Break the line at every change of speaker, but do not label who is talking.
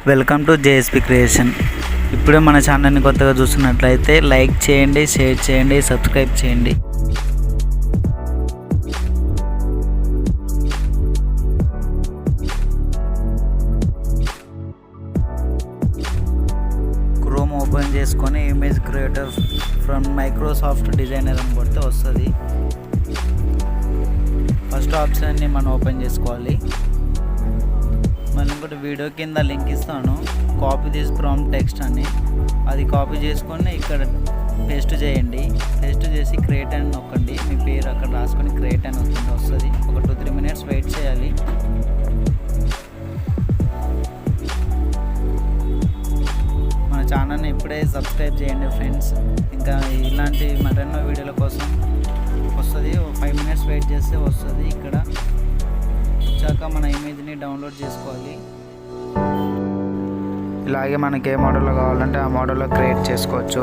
Welcome to JSP creation. ఇప్పుడే మన ఛానల్ని కొత్తగా చూస్తున్నట్లయితే లైక్ చేయండి, షేర్ చేయండి, సబ్స్క్రైబ్ చేయండి. క్రోమ్ ఓపెన్ చేసుకొని image creator from Microsoft designer అని కొడితే వస్తుంది. ఫస్ట్ ఆప్షన్ని మనం ఓపెన్ చేసుకోవాలి. మళ్ళీ ఇంకోటి వీడియో కింద లింక్ ఇస్తాను, కాపీ దిస్ ప్రాంప్ట్ టెక్స్ట్ అని. అది కాపీ చేసుకొని ఇక్కడ పేస్ట్ చేయండి. పేస్ట్ చేసి క్రియేట్ అని నొక్కండి. మీ పేరు అక్కడ రాసుకొని క్రియేట్ అని వస్తుంది. ఒక 2-3 minutes వెయిట్ చేయాలి. మన ఛానల్ని ఇప్పుడే సబ్స్క్రైబ్ చేయండి ఫ్రెండ్స్. ఇంకా ఇలాంటి మరెన్నో వీడియోల కోసం వస్తుంది. 5 minutes వెయిట్ చేస్తే వస్తుంది. ఇక్కడ వచ్చాక మన ఇమేజ్ని డౌన్లోడ్ చేసుకోవాలి. ఇలాగే మనకి ఏ మోడల్లో కావాలంటే ఆ మోడల్లో క్రియేట్ చేసుకోవచ్చు.